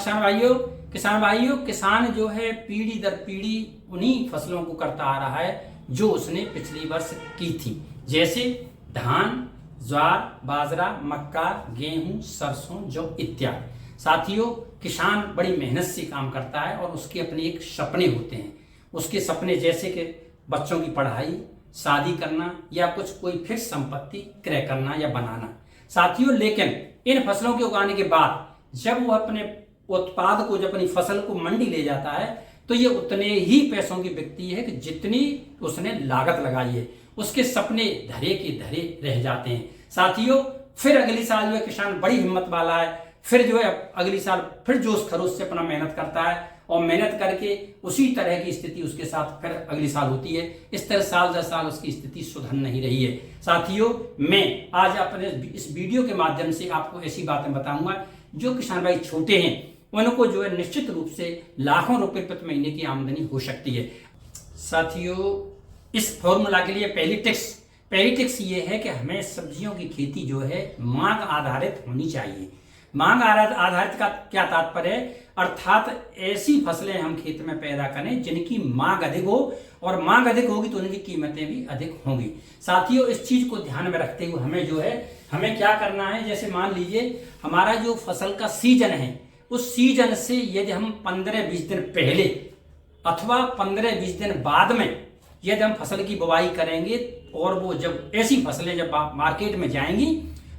किसान भाइयों किसान जो है पीढ़ी दर पीढ़ी उन्हीं फसलों को करता आ रहा है जो उसने पिछली वर्ष की थी, जैसे धान, ज्वार, बाजरा, मक्का, गेहूं, सरसों, जौ इत्यादि। साथियों, किसान बड़ी मेहनत से काम करता है और उसके अपने एक सपने होते हैं। उसके सपने जैसे कि बच्चों की पढ़ाई, शादी करना या कुछ कोई फिक्स संपत्ति क्रय करना या बनाना। साथियों, लेकिन इन फसलों के उगाने के बाद जब वो अपने उत्पाद को, जब अपनी फसल को मंडी ले जाता है तो ये उतने ही पैसों की बिकती है कि जितनी उसने लागत लगाई है। उसके सपने धरे के धरे रह जाते हैं। साथियों, फिर अगली साल जो है किसान बड़ी हिम्मत वाला है, फिर जो है अगली साल फिर जोश खरोश से अपना मेहनत करता है और मेहनत करके उसी तरह की स्थिति उसके साथ फिर अगली साल होती है। इस तरह साल दर साल उसकी स्थिति सुधर नहीं रही है। साथियों, मैं आज अपने इस वीडियो के माध्यम से आपको ऐसी बातें बताऊंगा जो किसान भाई छोटे हैं उनको जो है निश्चित रूप से लाखों रुपए प्रति महीने की आमदनी हो सकती है। साथियों, इस फॉर्मूला के लिए पहली टिक्स ये है कि हमें सब्जियों की खेती जो है मांग आधारित होनी चाहिए। मांग आधारित का क्या तात्पर्य है? अर्थात ऐसी फसलें हम खेत में पैदा करें जिनकी मांग अधिक हो, और मांग अधिक होगी तो उनकी कीमतें भी अधिक होंगी। साथियों, इस चीज को ध्यान में रखते हुए हमें क्या करना है, जैसे मान लीजिए हमारा जो फसल का सीजन है उस सीजन से यदि हम 15-20 दिन पहले अथवा 15-20 दिन बाद में यदि हम फसल की बुवाई करेंगे और वो जब ऐसी फसलें जब मार्केट में जाएंगी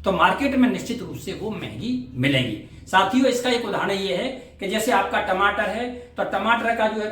तो मार्केट में निश्चित रूप से वो महंगी मिलेंगी। साथियों, इसका एक उदाहरण ये है कि जैसे आपका टमाटर है तो टमाटर का जो है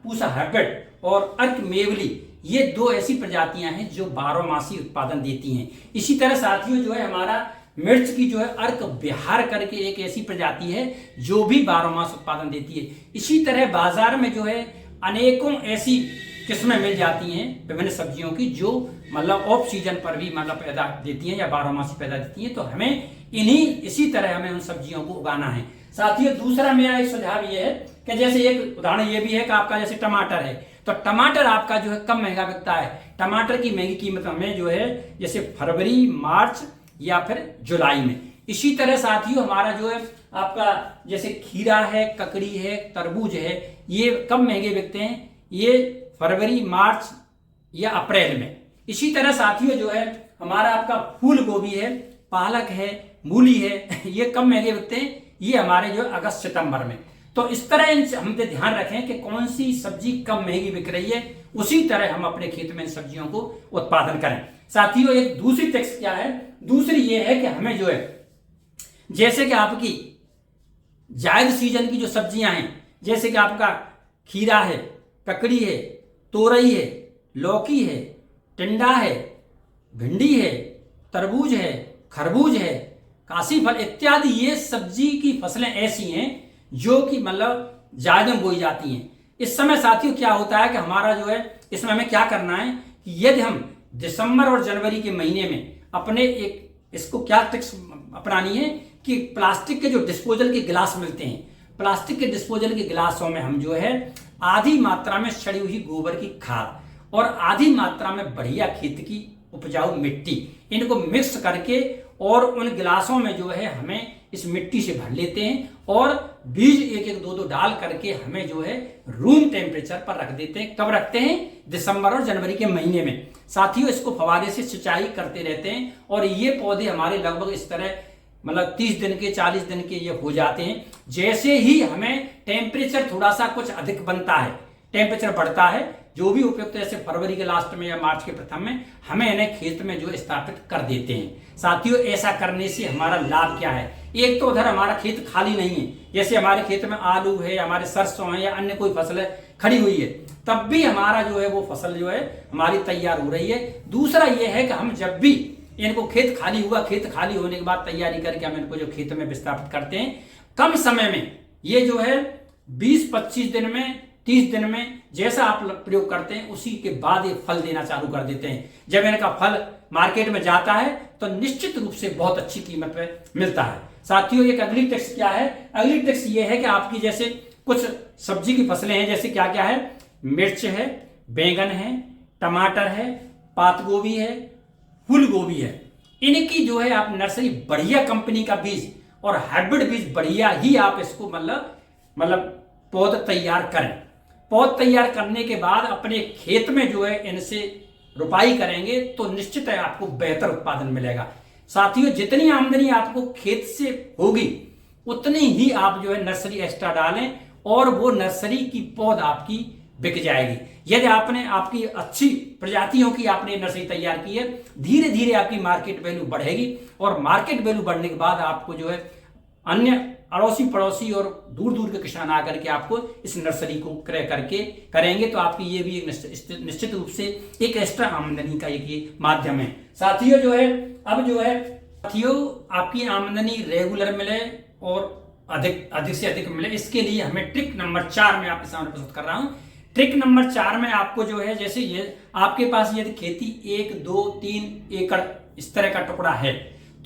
पूसा हाइब्रिड और अर्क मेवली, ये दो ऐसी प्रजातियां हैं जो 12 मासी उत्पादन देती हैं। इसी तरह साथियों जो है हमारा मिर्च की जो है अर्क बिहार करके एक ऐसी प्रजाति है जो भी 12 मास उत्पादन देती है। इसी तरह बाजार में जो है अनेकों ऐसी किस्में मिल जाती हैं विभिन्न सब्जियों की जो मतलब ऑफ सीजन पर भी मतलब पैदा देती हैं या 12 मास पैदा देती हैं। तो हमें इसी तरह हमें उन सब्जियों को उगाना है। साथियों, दूसरा मेरा एक सुझाव ये है कि जैसे एक उदाहरण ये भी है कि आपका जैसे टमाटर है तो टमाटर आपका जो है कम महंगा बिकता है। टमाटर की महंगी कीमत हमें जो है जैसे फरवरी, मार्च या फिर जुलाई में। इसी तरह साथियों हमारा जो है आपका जैसे खीरा है, ककड़ी है, तरबूज है, ये कब महंगे बिकते हैं? ये फरवरी, मार्च या अप्रैल में। इसी तरह साथियों जो है हमारा आपका फूल गोभी है, पालक है, मूली है, ये कब महंगे बिकते हैं? ये हमारे जो अगस्त सितंबर में। तो इस तरह हम ध्यान रखें कि कौन सी सब्जी कब महंगी बिक रही है, उसी तरह हम अपने खेत में इन सब्जियों को उत्पादन करें। साथियों, एक दूसरी टेक्स्ट क्या है? दूसरी ये है कि हमें जो है जैसे कि आपकी जायद सीजन की जो सब्जियां हैं, जैसे कि आपका खीरा है, ककड़ी है, तोरई है, लौकी है, टिंडा है, भिंडी है, तरबूज है, खरबूज है, काशी फल इत्यादि, ये सब्जी की फसलें ऐसी हैं जो कि मतलब जायद में बोई जाती हैं। इस समय साथियों क्या होता है कि हमारा जो है इसमें हमें क्या करना है कि यदि हम दिसंबर और जनवरी के महीने में अपने इसको क्या ट्रिक्स अपनानी है कि प्लास्टिक के जो डिस्पोजल के गिलास मिलते हैं, प्लास्टिक के डिस्पोजल के गिलासों में हम जो है आधी मात्रा में सड़ी हुई गोबर की खाद और आधी मात्रा में बढ़िया खेत की उपजाऊ मिट्टी, इनको मिक्स करके और उन गिलासों में जो है हमें इस मिट्टी से भर लेते हैं और बीज एक एक दो डाल करके हमें जो है रूम टेम्परेचर पर रख देते हैं। कब रखते हैं? दिसंबर और जनवरी के महीने में। साथियों, इसको फवारे से सिंचाई करते रहते हैं और ये पौधे हमारे लगभग इस तरह मतलब 30 दिन के 40 दिन के ये हो जाते हैं। जैसे ही हमें टेम्परेचर थोड़ा सा कुछ अधिक बनता है, टेम्परेचर बढ़ता है, जो भी उपयुक्त जैसे फरवरी के लास्ट में या मार्च के प्रथम में हमें इन्हें खेत में जो स्थापित कर देते हैं। साथियों, ऐसा करने से हमारा लाभ क्या है? एक तो उधर हमारा खेत खाली नहीं है, जैसे हमारे खेत में आलू है, हमारे सरसों है या अन्य कोई फसल खड़ी हुई है, तब भी हमारा जो है वो फसल जो है हमारी तैयार हो रही है। दूसरा ये है कि हम जब भी इनको खेत खाली होने के बाद तैयारी करके हम इनको जो खेत में विस्थापित करते हैं, कम समय में ये जो है 20-25 दिन में, 30 दिन में जैसा आप प्रयोग करते हैं उसी के बाद ये फल देना चालू कर देते हैं। जब इनका फल मार्केट में जाता है तो निश्चित रूप से बहुत अच्छी कीमत पे मिलता है। साथियों, एक अगली टिप्स क्या है? अगली टिप्स ये है कि आपकी जैसे कुछ सब्जी की फसलें हैं, जैसे क्या क्या है? मिर्च है, बैंगन है, टमाटर है, पात गोभी है, फूल गोभी है। इनकी जो है आप नर्सरी बढ़िया कंपनी का बीज और हाइब्रिड बीज बढ़िया ही आप इसको मतलब पौध तैयार करें। पौध तैयार करने के बाद अपने खेत में जो है इनसे रुपाई करेंगे तो निश्चित है आपको बेहतर उत्पादन मिलेगा। साथियों, जितनी आमदनी आपको खेत से होगी उतनी ही आप जो है नर्सरी एक्स्ट्रा डालें और वो नर्सरी की पौध आपकी बिक जाएगी। यदि आपने आपकी अच्छी प्रजातियों की आपने नर्सरी तैयार की है, धीरे धीरे आपकी मार्केट वैल्यू बढ़ेगी और मार्केट वैल्यू बढ़ने के बाद आपको जो है अन्य अड़ोसी पड़ोसी और दूर दूर के किसान आकर के आपको इस नर्सरी को क्रय करके करेंगे तो आपकी ये भी एक निश्चित रूप से एक एक्स्ट्रा आमदनी का एक ये माध्यम है। साथियों जो है अब जो है साथियों आपकी आमदनी रेगुलर मिले और अधिक से अधिक मिले, इसके लिए हमें ट्रिक नंबर 4 में आपके सामने प्रस्तुत कर रहा हूं। ट्रिक नंबर 4 में आपको जो है जैसे ये आपके पास यदि खेती 1, 2, 3 एकड़ इस तरह का टुकड़ा है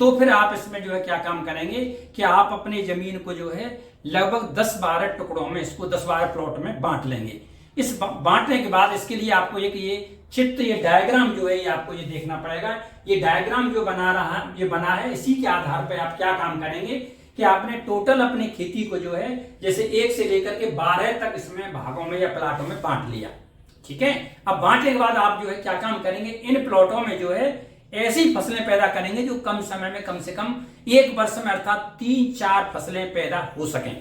तो फिर आप इसमें जो है क्या काम करेंगे कि आप अपनी जमीन को जो है लगभग 10-12 टुकड़ों में इसको 10-12 प्लॉट में बांट लेंगे। इस बांटने के बाद इसके लिए आपको एक ये चित्र ये डायग्राम जो है ये आपको ये देखना पड़ेगा। ये डायग्राम जो बना है इसी के आधार पर आप क्या काम करेंगे कि आपने टोटल अपनी खेती को जो है जैसे 1 से लेकर के 12 तक इसमें भागों में या प्लाटों में बांट लिया। ठीक है, अब बांटने के बाद आप जो है क्या काम करेंगे, इन प्लॉटों में जो है ऐसी फसलें पैदा करेंगे जो कम समय में कम से कम 1 वर्ष में अर्थात 3-4 फसलें पैदा हो सकें।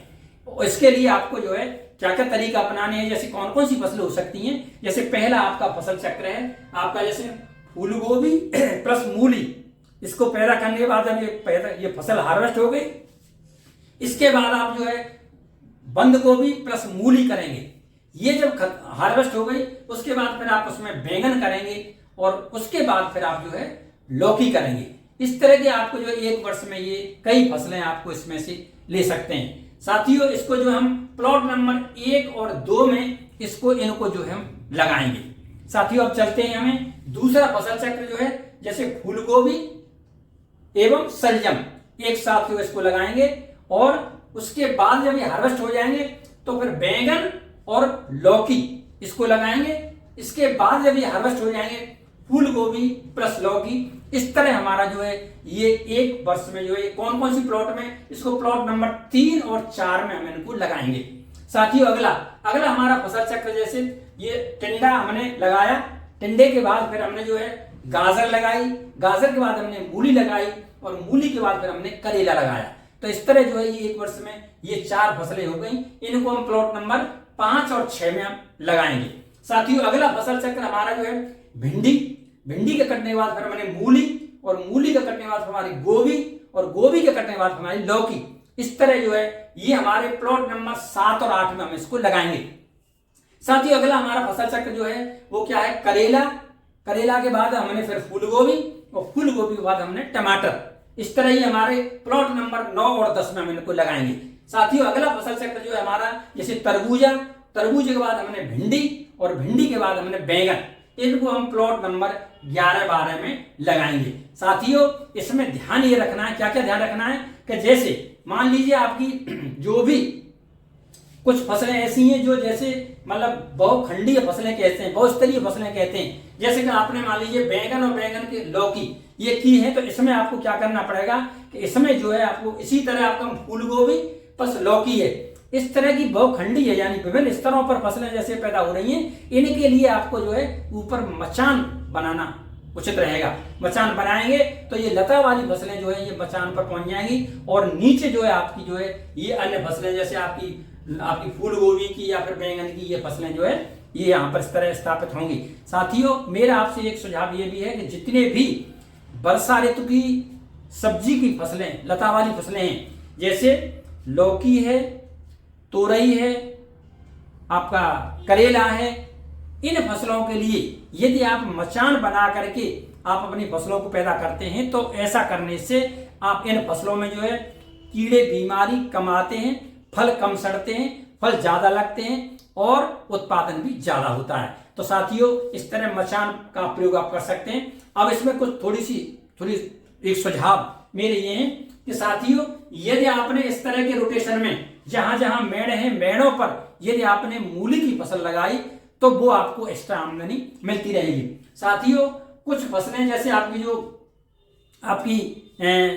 इसके लिए आपको जो है क्या क्या तरीका अपनाने हैं, जैसे कौन कौन सी फसलें हो सकती हैं। जैसे पहला आपका फसल चक्र है आपका जैसे फूल गोभी प्लस मूली, इसको पैदा करने के बाद अब ये फसल हार्वेस्ट हो गई। इसके बाद आप जो है बंद गोभी प्लस मूली करेंगे। ये जब हार्वेस्ट हो गई उसके बाद फिर आप उसमें बैंगन करेंगे और उसके बाद फिर आप जो है लौकी करेंगे। इस तरह के आपको जो है 1 वर्ष में ये कई फसलें आपको इसमें से ले सकते हैं। साथियों, इसको जो हम प्लॉट नंबर 1 और 2 में इनको जो है हम लगाएंगे। साथियों, अब चलते हैं हमें दूसरा फसल चक्र जो है जैसे फूल गोभी एवं सलजम एक साथ जो इसको लगाएंगे और उसके बाद जब ये हार्वेस्ट हो जाएंगे तो फिर बैंगन और लौकी इसको लगाएंगे। इसके बाद जब ये हार्वेस्ट हो जाएंगे फूल गोभी प्लस लौकी। इस तरह हमारा जो है ये 1 वर्ष में जो है कौन कौन सी प्लॉट में, इसको प्लॉट नंबर 3 और 4 में हम इनको लगाएंगे। साथियों, अगला हमारा फसल चक्र जैसे ये टिंडा हमने लगाया, टिंडे के बाद फिर हमने जो है गाजर लगाई, गाजर के बाद हमने मूली लगाई और मूली के बाद फिर हमने करेला लगाया। तो इस तरह जो है ये 1 वर्ष में ये 4 फसलें हो गई। इनको हम प्लॉट नंबर 5 और 6 में हम लगाएंगे। साथियों, अगला फसल चक्र हमारा जो है भिंडी के कटने के बाद फिर हमने मूली और मूली के कटने के बाद हमारी गोभी और गोभी के कटने के बाद हमारी लौकी। इस तरह जो है ये हमारे प्लॉट नंबर 7 और 8 में हम इसको लगाएंगे। साथियों, अगला हमारा फसल चक्र जो है वो क्या है, करेला के बाद हमने फिर फूल गोभी और फूल गोभी के बाद हमने टमाटर। इस तरह ही हमारे प्लॉट नंबर 9 और 10 में हम इनको लगाएंगे। साथियों, अगला फसल चक्र जो है हमारा जैसे तरबूज के बाद हमने भिंडी और भिंडी के बाद हमने बैंगन। इनको हम प्लॉट नंबर 11-12 में लगाएंगे। साथियों, इसमें ध्यान ये रखना है, क्या क्या ध्यान रखना है कि जैसे मान लीजिए आपकी जो भी कुछ फसलें ऐसी हैं जो जैसे मतलब बहुखंडीय फसलें कहते हैं, बहुस्तरीय फसलें कहते हैं। जैसे कि आपने मान लीजिए बैंगन और बैंगन की लौकी ये की है तो इसमें आपको क्या करना पड़ेगा कि इसमें जो है आपको इसी तरह आपका फूल गोभी प्लस लौकी है, इस तरह की बहुखंडीय यानी विभिन्न स्तरों पर फसलें जैसे पैदा हो रही हैं, इनके लिए आपको जो है ऊपर मचान बनाना उचित रहेगा। मचान बनाएंगे तो ये लता वाली फसलें जो है ये मचान पर पहुंच जाएंगी और नीचे जो है आपकी जो है ये अन्य फसलें जैसे आपकी फूल गोभी की या फिर बैंगन की ये फसलें जो है ये यहाँ पर इस तरह स्थापित होंगी। साथियों, मेरा आपसे एक सुझाव ये भी है कि जितने भी वर्षा ऋतु की सब्जी की फसलें, लता वाली फसलें हैं, जैसे लौकी है, तोरई है, आपका करेला है, इन फसलों के लिए यदि आप मचान बना करके आप अपनी फसलों को पैदा करते हैं तो ऐसा करने से आप इन फसलों में जो है कीड़े बीमारी कम आते हैं, फल कम सड़ते हैं, फल ज्यादा लगते हैं और उत्पादन भी ज्यादा होता है। तो साथियों, इस तरह मचान का प्रयोग आप कर सकते हैं। अब इसमें कुछ थोड़ी एक सुझाव मेरे ये हैं कि साथियों, यदि आपने इस तरह के रोटेशन में जहां जहां मेड़ है मेड़ों पर यदि आपने मूली की फसल लगाई तो वो आपको एक्स्ट्रा आमदनी मिलती रहेगी। साथियों, कुछ फसलें जैसे आपकी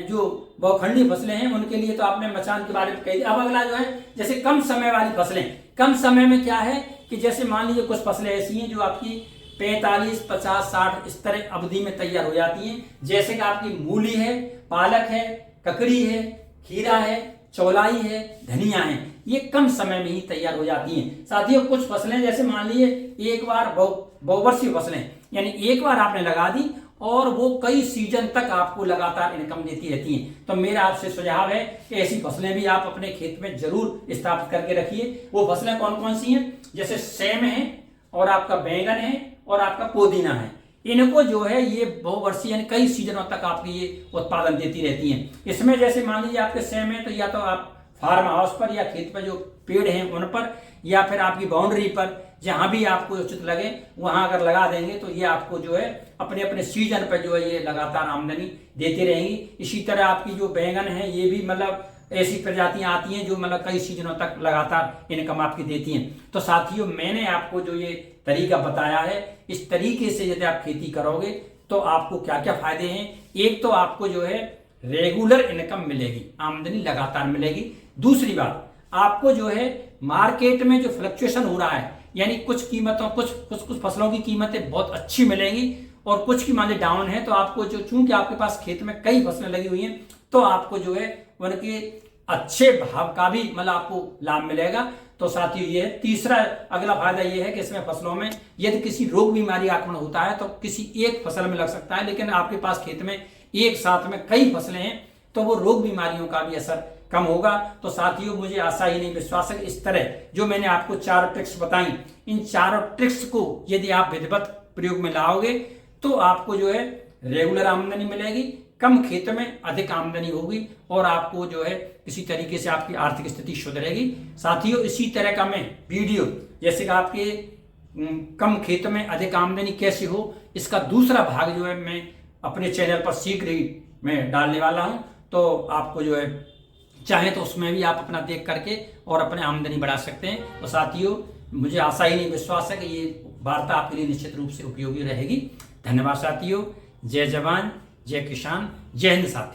जो बहुखंडी फसलें हैं उनके लिए तो आपने मचान के बारे में कही। अब अगला जो है जैसे कम समय वाली फसलें, कम समय में क्या है कि जैसे मान लीजिए कुछ फसलें ऐसी हैं जो आपकी 45, 50, 60 इस तरह अवधि में तैयार हो जाती हैं, जैसे कि आपकी मूली है, पालक है, ककड़ी है, खीरा है, चौलाई है, धनिया है, ये कम समय में ही तैयार हो जाती हैं। साथियों कुछ फसलें जैसे मान लीजिए एक बार बहुवर्षीय फसलें, यानी एक बार आपने लगा दी और वो कई सीजन तक आपको लगातार इनकम देती रहती हैं। तो मेरा आपसे सुझाव है कि ऐसी फसलें भी आप अपने खेत में जरूर स्थापित करके रखिए। वो फसलें कौन कौन सी हैं, जैसे सेम है और आपका बैंगन है और आपका पुदीना है। इनको जो है ये बहुवर्षीय यानी कई सीजनों तक आपकी ये उत्पादन देती रहती हैं। इसमें जैसे मान लीजिए आपके सेम है तो या तो आप फार्म हाउस पर या खेत पर जो पेड़ हैं उन पर या फिर आपकी बाउंड्री पर जहां भी आपको उचित लगे वहां अगर लगा देंगे तो ये आपको जो है अपने अपने सीजन पर जो है ये लगातार आमदनी देती रहेंगी। इसी तरह आपकी जो बैंगन है ये भी मतलब ऐसी प्रजातियां आती हैं जो मतलब कई सीजनों तक लगातार इनकम आपकी देती हैं। तो साथियों मैंने आपको जो ये तरीका बताया है इस तरीके से यदि आप खेती करोगे तो आपको क्या क्या फायदे हैं। एक तो आपको जो है रेगुलर इनकम मिलेगी, आमदनी लगातार मिलेगी। दूसरी बात आपको जो है मार्केट में जो फ्लक्चुएशन हो रहा है यानी कुछ कीमतों कुछ फसलों की कीमतें बहुत अच्छी मिलेंगी और कुछ की मान लीजिए डाउन है, तो आपको जो चूंकि आपके पास खेत में कई फसलें लगी हुई हैं तो आपको जो है उनके अच्छे भाव का भी मतलब आपको लाभ मिलेगा। तो साथियों ये तीसरा अगला फायदा ये है कि इसमें फसलों में यदि किसी रोग बीमारी आक्रमण होता है तो किसी एक फसल में लग सकता है, लेकिन आपके पास खेत में एक साथ में कई फसलें हैं तो वो रोग बीमारियों का भी असर कम होगा। तो साथियों मुझे आशा ही नहीं विश्वास है इस तरह जो मैंने आपको 4 ट्रिक्स बताई, इन 4 ट्रिक्स को यदि आप विधिवत प्रयोग में लाओगे तो आपको जो है रेगुलर आमदनी मिलेगी, कम खेत में अधिक आमदनी होगी और आपको जो है किसी तरीके से आपकी आर्थिक स्थिति सुधरेगी। साथियों इसी तरह का मैं वीडियो जैसे कि आपके कम खेत में अधिक आमदनी कैसे हो इसका दूसरा भाग जो है मैं अपने चैनल पर शीघ्र ही मैं डालने वाला हूं। तो आपको जो है चाहे तो उसमें भी आप अपना देख करके और अपने आमदनी बढ़ा सकते हैं। तो साथियों मुझे आशा ही नहीं विश्वास है कि ये वार्ता आपके लिए निश्चित रूप से उपयोगी रहेगी। धन्यवाद साथियों। जय जवान, जय किसान, जय हिंद साथियों।